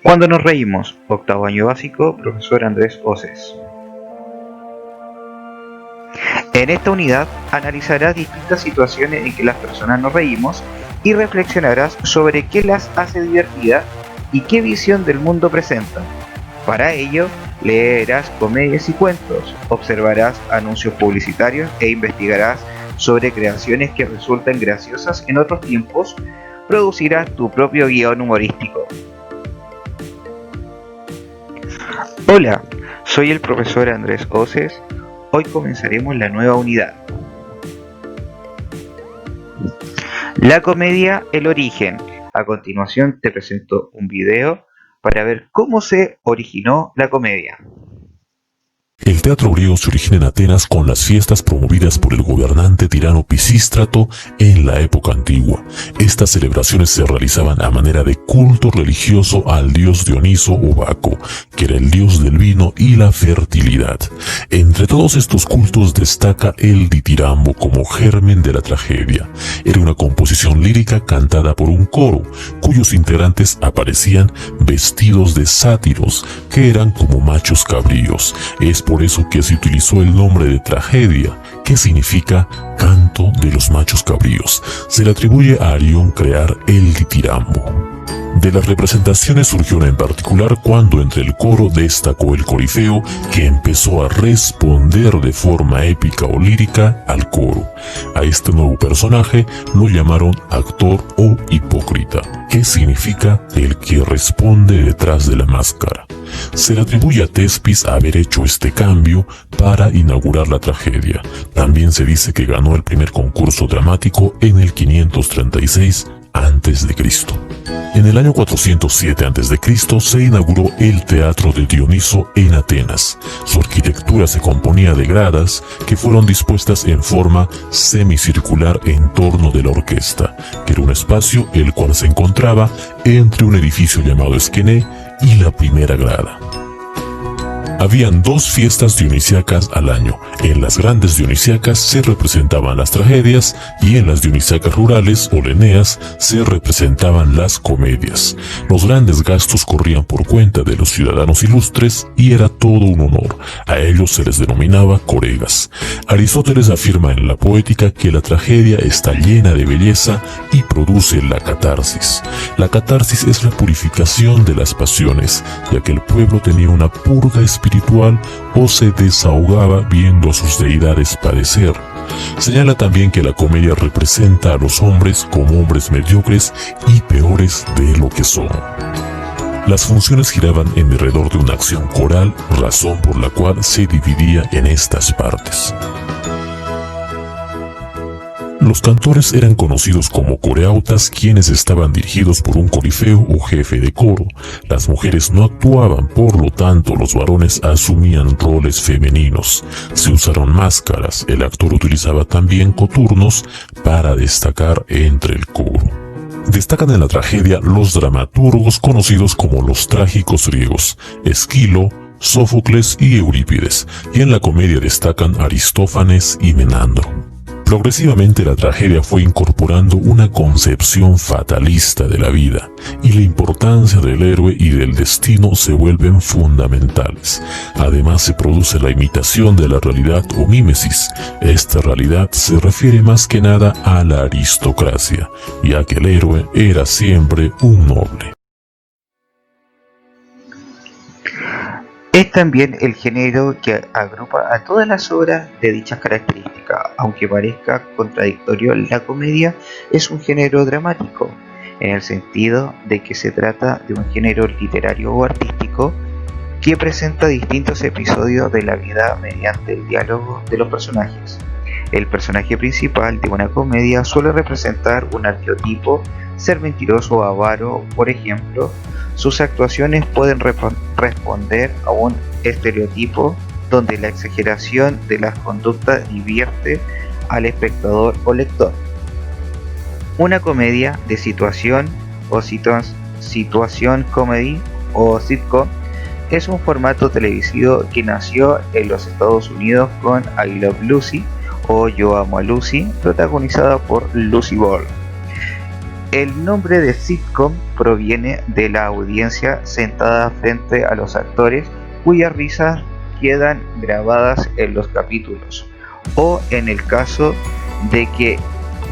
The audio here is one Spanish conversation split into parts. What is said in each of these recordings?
Cuando nos reímos, octavo año básico, profesor Andrés Oces. En esta unidad analizarás distintas situaciones en que las personas nos reímos y reflexionarás sobre qué las hace divertidas y qué visión del mundo presentan. Para ello, leerás comedias y cuentos, observarás anuncios publicitarios e investigarás sobre creaciones que resultan graciosas en otros tiempos. Producirás tu propio guión humorístico. Hola, soy el profesor Andrés Oces. Hoy comenzaremos la nueva unidad. La comedia, el origen. A continuación te presento un video para ver cómo se originó la comedia. El teatro griego se origina en Atenas con las fiestas promovidas por el gobernante tirano Pisístrato en la época antigua. Estas celebraciones se realizaban a manera de culto religioso al dios Dioniso o Baco, que era el dios del vino y la fertilidad. Entre todos estos cultos destaca el ditirambo como germen de la tragedia. Era una composición lírica cantada por un coro, cuyos integrantes aparecían vestidos de sátiros, que eran como machos cabríos. Es por eso que se utilizó el nombre de tragedia, que significa canto de los machos cabríos. Se le atribuye a Arión crear el ditirambo. De las representaciones surgió una en particular cuando entre el coro destacó el corifeo, que empezó a responder de forma épica o lírica al coro. A este nuevo personaje lo llamaron actor o hipócrita, que significa el que responde detrás de la máscara. Se le atribuye a Tespis haber hecho este cambio para inaugurar la tragedia. También se dice que ganó el primer concurso dramático en el 536 a.C. En el año 407 a.C. se inauguró el Teatro de Dioniso en Atenas. Su arquitectura se componía de gradas que fueron dispuestas en forma semicircular en torno de la orquesta, que era un espacio el cual se encontraba entre un edificio llamado Esquené y la primera grada. Habían dos fiestas dionisíacas al año. En las grandes dionisíacas se representaban las tragedias y en las dionisíacas rurales o leneas se representaban las comedias. Los grandes gastos corrían por cuenta de los ciudadanos ilustres y era todo un honor. A ellos se les denominaba coregas. Aristóteles afirma en la Poética que la tragedia está llena de belleza y produce la catarsis. La catarsis es la purificación de las pasiones, ya que el pueblo tenía una purga espiritual o se desahogaba viendo a sus deidades padecer. Señala también que la comedia representa a los hombres como hombres mediocres y peores de lo que son. Las funciones giraban en derredor de una acción coral, razón por la cual se dividía en estas partes. Los cantores eran conocidos como coreautas, quienes estaban dirigidos por un corifeo o jefe de coro. Las mujeres no actuaban, por lo tanto los varones asumían roles femeninos. Se usaron máscaras, el actor utilizaba también coturnos para destacar entre el coro. Destacan en la tragedia los dramaturgos conocidos como los trágicos griegos, Esquilo, Sófocles y Eurípides, y en la comedia destacan Aristófanes y Menandro. Progresivamente la tragedia fue incorporando una concepción fatalista de la vida, y la importancia del héroe y del destino se vuelven fundamentales. Además se produce la imitación de la realidad o mímesis. Esta realidad se refiere más que nada a la aristocracia, ya que el héroe era siempre un noble. Es también el género que agrupa a todas las obras de dichas características. Aunque parezca contradictorio, la comedia es un género dramático, en el sentido de que se trata de un género literario o artístico que presenta distintos episodios de la vida mediante el diálogo de los personajes. El personaje principal de una comedia suele representar un arquetipo, ser mentiroso o avaro, por ejemplo. Sus actuaciones pueden responder a un estereotipo donde la exageración de las conductas divierte al espectador o lector. Una comedia de situación o situación comedy o sitcom es un formato televisivo que nació en los Estados Unidos con I Love Lucy o Yo Amo a Lucy, protagonizada por Lucy Ball. El nombre de sitcom proviene de la audiencia sentada frente a los actores cuyas risas quedan grabadas en los capítulos, o en el caso de que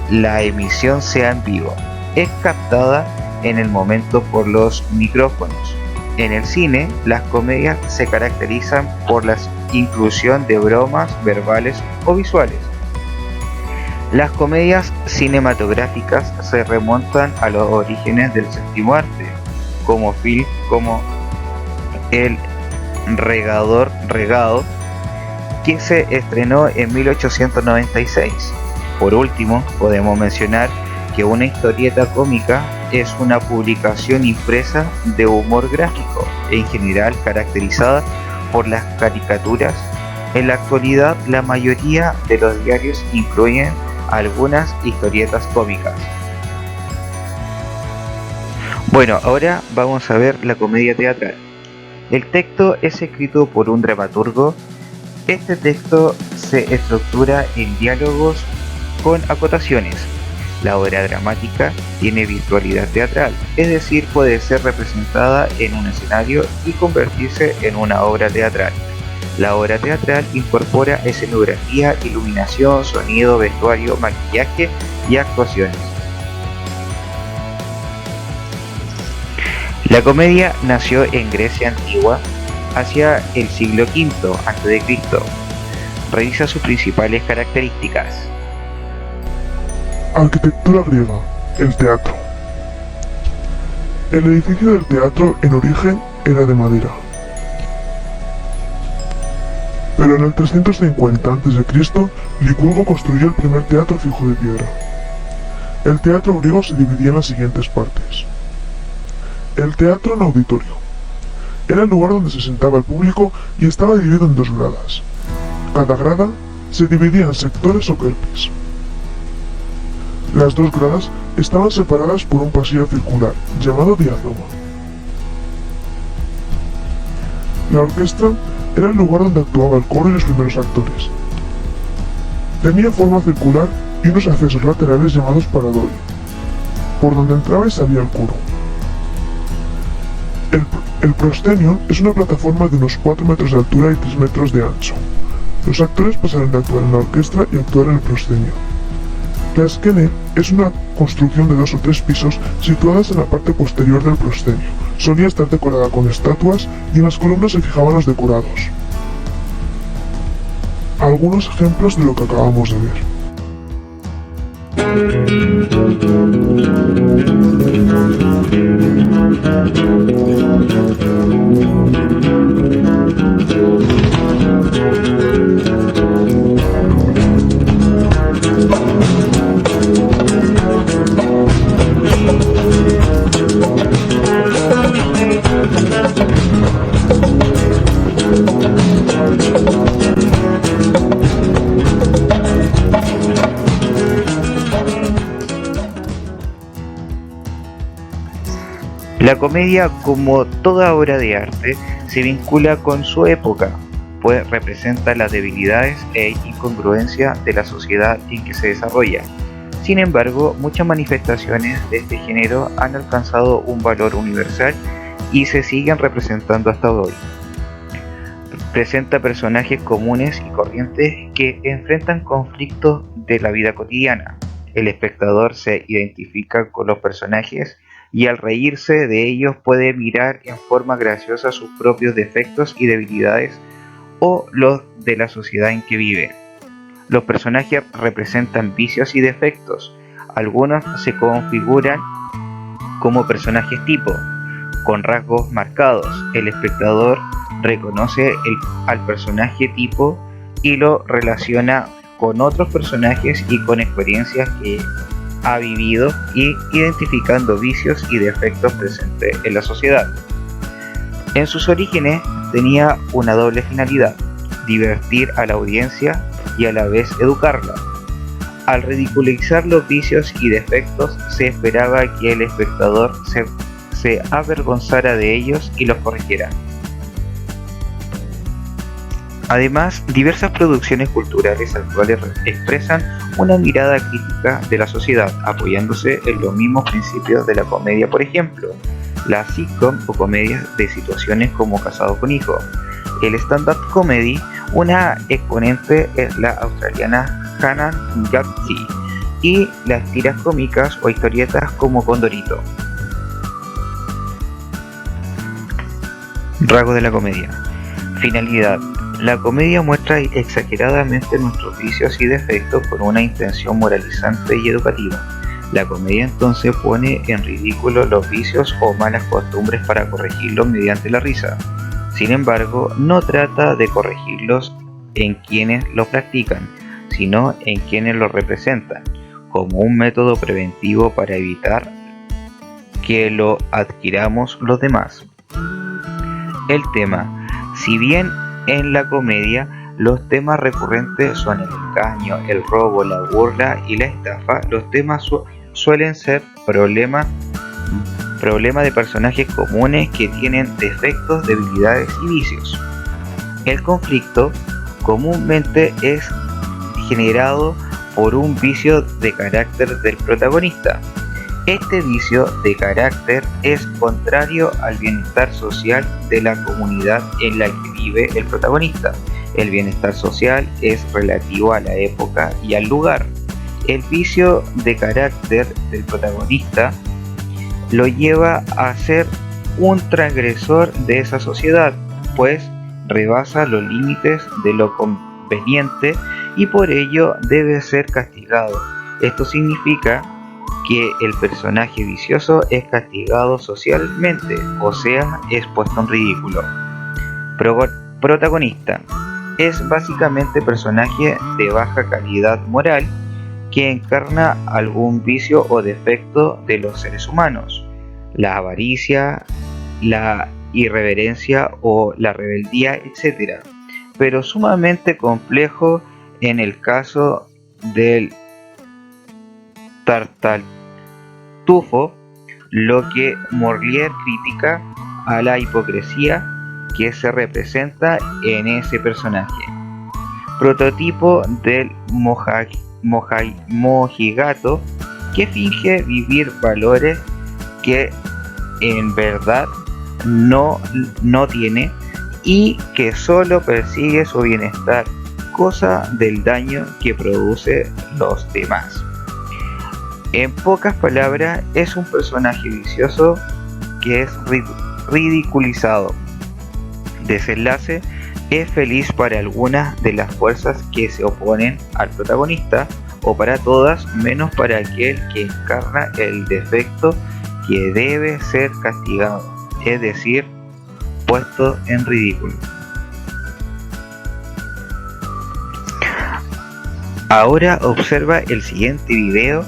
la emisión sea en vivo, es captada en el momento por los micrófonos. En el cine, las comedias se caracterizan por la inclusión de bromas verbales o visuales. Las comedias cinematográficas se remontan a los orígenes del séptimo arte, como film como El Regador Regado, que se estrenó en 1896. Por último, podemos mencionar que una historieta cómica es una publicación impresa de humor gráfico, en general caracterizada por las caricaturas. En la actualidad, la mayoría de los diarios incluyen algunas historietas cómicas. Bueno, ahora vamos a ver la comedia teatral. El texto es escrito por un dramaturgo. Este texto se estructura en diálogos con acotaciones. La obra dramática tiene virtualidad teatral, es decir, puede ser representada en un escenario y convertirse en una obra teatral. La obra teatral incorpora escenografía, iluminación, sonido, vestuario, maquillaje y actuaciones. La comedia nació en Grecia antigua hacia el siglo V a.C. Revisa sus principales características. Arquitectura griega, el teatro. El edificio del teatro en origen era de madera. Pero en el 350 a.C., Licurgo construyó el primer teatro fijo de piedra. El teatro griego se dividía en las siguientes partes. El teatro en auditorio. Era el lugar donde se sentaba el público y estaba dividido en dos gradas. Cada grada se dividía en sectores o kerpes. Las dos gradas estaban separadas por un pasillo circular, llamado diadema. La orquesta era el lugar donde actuaba el coro y los primeros actores. Tenía forma circular y unos accesos laterales llamados paradori, por donde entraba y salía el coro. El proscenio es una plataforma de unos 4 metros de altura y 3 metros de ancho. Los actores pasaron de actuar en la orquesta y actuar en el proscenio. La skene es una construcción de 2 o 3 pisos situadas en la parte posterior del proscenio. Solía estar decorada con estatuas y en las columnas se fijaban los decorados. Algunos ejemplos de lo que acabamos de ver. La comedia, como toda obra de arte, se vincula con su época, pues representa las debilidades e incongruencia de la sociedad en que se desarrolla. Sin embargo, muchas manifestaciones de este género han alcanzado un valor universal y se siguen representando hasta hoy. Presenta personajes comunes y corrientes que enfrentan conflictos de la vida cotidiana. El espectador se identifica con los personajes y al reírse de ellos puede mirar en forma graciosa sus propios defectos y debilidades o los de la sociedad en que vive. Los personajes representan vicios y defectos. Algunos se configuran como personajes tipo, con rasgos marcados. El espectador reconoce al personaje tipo y lo relaciona con otros personajes y con experiencias que ha vivido y identificando vicios y defectos presentes en la sociedad. En sus orígenes tenía una doble finalidad: divertir a la audiencia y a la vez educarla. Al ridiculizar los vicios y defectos, se esperaba que el espectador se avergonzara de ellos y los corrigiera. Además, diversas producciones culturales actuales expresan una mirada crítica de la sociedad, apoyándose en los mismos principios de la comedia. Por ejemplo, la sitcom o comedia de situaciones como Casado con Hijo. El stand-up comedy, una exponente es la australiana Hannah Gadsby, y las tiras cómicas o historietas como Condorito. Rasgos de la comedia. Finalidad. La comedia muestra exageradamente nuestros vicios y defectos con una intención moralizante y educativa. La comedia entonces pone en ridículo los vicios o malas costumbres para corregirlos mediante la risa. Sin embargo, no trata de corregirlos en quienes los practican, sino en quienes los representan, como un método preventivo para evitar que lo adquiramos los demás. El tema. Si bien en la comedia los temas recurrentes son el engaño, el robo, la burla y la estafa, los temas suelen ser problemas de personajes comunes que tienen defectos, debilidades y vicios. El conflicto comúnmente es generado por un vicio de carácter del protagonista. Este vicio de carácter es contrario al bienestar social de la comunidad en la que vive el protagonista. El bienestar social es relativo a la época y al lugar. El vicio de carácter del protagonista lo lleva a ser un transgresor de esa sociedad, pues rebasa los límites de lo conveniente y por ello debe ser castigado. Esto significa que el personaje vicioso es castigado socialmente, o sea, es puesto en ridículo. Protagonista es básicamente personaje de baja calidad moral que encarna algún vicio o defecto de los seres humanos, la avaricia, la irreverencia o la rebeldía, etc. Pero sumamente complejo en el caso del tartufo, lo que Molière critica a la hipocresía que se representa en ese personaje. Prototipo del mojigato que finge vivir valores que en verdad no tiene y que solo persigue su bienestar, cosa del daño que produce los demás. En pocas palabras, es un personaje vicioso que es ridiculizado. Desenlace: es feliz para algunas de las fuerzas que se oponen al protagonista, o para todas menos para aquel que encarna el defecto que debe ser castigado, es decir, puesto en ridículo. Ahora observa el siguiente video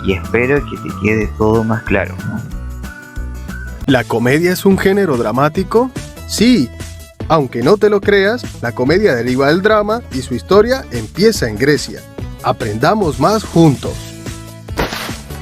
y espero que te quede todo más claro. ¿La comedia es un género dramático? Sí. Aunque no te lo creas, la comedia deriva del drama y su historia empieza en Grecia. Aprendamos más juntos.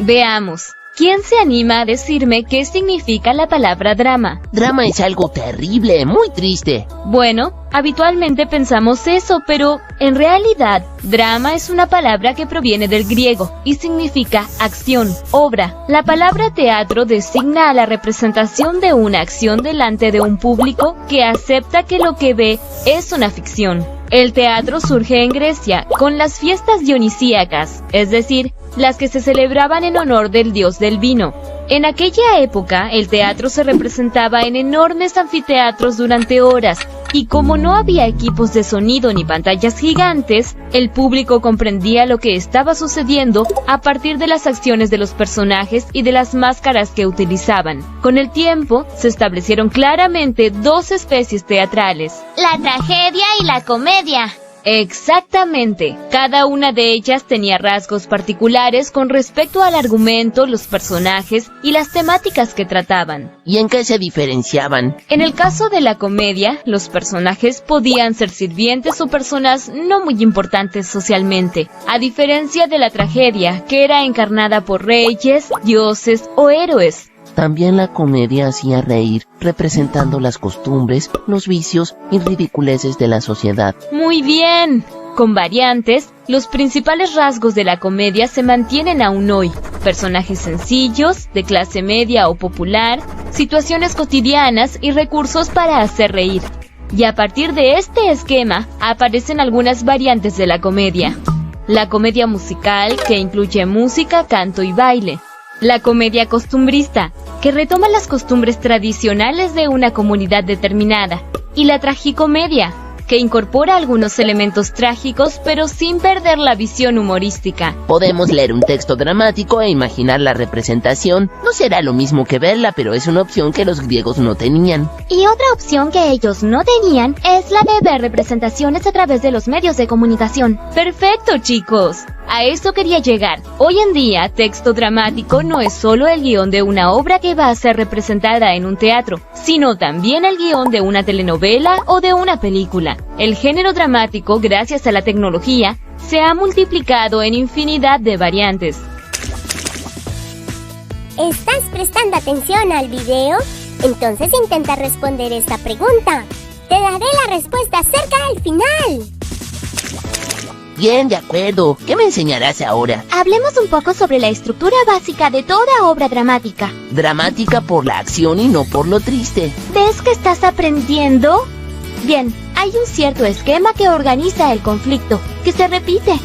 Veamos. ¿Quién se anima a decirme qué significa la palabra drama? Drama es algo terrible, muy triste. Bueno, habitualmente pensamos eso, pero en realidad, drama es una palabra que proviene del griego y significa acción, obra. La palabra teatro designa a la representación de una acción delante de un público que acepta que lo que ve es una ficción. El teatro surge en Grecia con las fiestas dionisíacas, es decir, las que se celebraban en honor del dios del vino. En aquella época, el teatro se representaba en enormes anfiteatros durante horas, y como no había equipos de sonido ni pantallas gigantes, el público comprendía lo que estaba sucediendo a partir de las acciones de los personajes y de las máscaras que utilizaban. Con el tiempo, se establecieron claramente dos especies teatrales: la tragedia y la comedia. Exactamente. Cada una de ellas tenía rasgos particulares con respecto al argumento, los personajes y las temáticas que trataban. ¿Y en qué se diferenciaban? En el caso de la comedia, los personajes podían ser sirvientes o personas no muy importantes socialmente, a diferencia de la tragedia, que era encarnada por reyes, dioses o héroes. También la comedia hacía reír, representando las costumbres, los vicios y ridiculeces de la sociedad. Muy bien. Con variantes, los principales rasgos de la comedia se mantienen aún hoy. Personajes sencillos, de clase media o popular, situaciones cotidianas y recursos para hacer reír. Y a partir de este esquema, aparecen algunas variantes de la comedia. La comedia musical, que incluye música, canto y baile. La comedia costumbrista, que retoma las costumbres tradicionales de una comunidad determinada. Y la tragicomedia, que incorpora algunos elementos trágicos pero sin perder la visión humorística. Podemos leer un texto dramático e imaginar la representación. No será lo mismo que verla, pero es una opción que los griegos no tenían. Y otra opción que ellos no tenían es la de ver representaciones a través de los medios de comunicación. ¡Perfecto, chicos! A eso quería llegar. Hoy en día, texto dramático no es solo el guión de una obra que va a ser representada en un teatro, sino también el guión de una telenovela o de una película. El género dramático, gracias a la tecnología, se ha multiplicado en infinidad de variantes. ¿Estás prestando atención al video? Entonces intenta responder esta pregunta. Te daré la respuesta cerca al final. Bien, de acuerdo. ¿Qué me enseñarás ahora? Hablemos un poco sobre la estructura básica de toda obra dramática. Dramática por la acción y no por lo triste. ¿Ves que estás aprendiendo? Bien, hay un cierto esquema que organiza el conflicto, que se repite.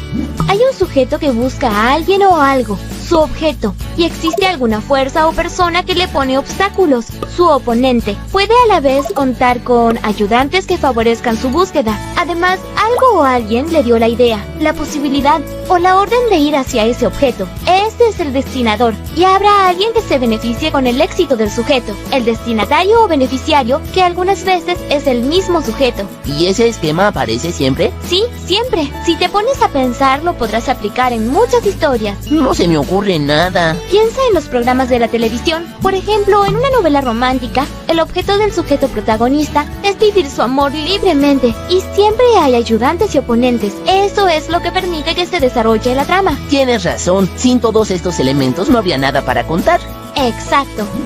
Hay un sujeto que busca a alguien o algo, su objeto, y existe alguna fuerza o persona que le pone obstáculos, su oponente. Puede a la vez contar con ayudantes que favorezcan su búsqueda. Además, algo o alguien le dio la idea, la posibilidad o la orden de ir hacia ese objeto. Este es el destinador, y habrá alguien que se beneficie con el éxito del sujeto, el destinatario o beneficiario, que algunas veces es el mismo sujeto. ¿Y ese esquema aparece siempre? Sí, siempre. Si te pones a pensar, lo podrás aplicar en muchas historias. No se me ocurre nada. Piensa en los programas de la televisión. Por ejemplo, en una novela romántica, el objeto del sujeto protagonista es vivir su amor libremente, y siempre hay ayudantes y oponentes. Eso es lo que permite que se desarrolle la trama. Tienes razón. Sin todos estos elementos no habría nada para contar. Exacto.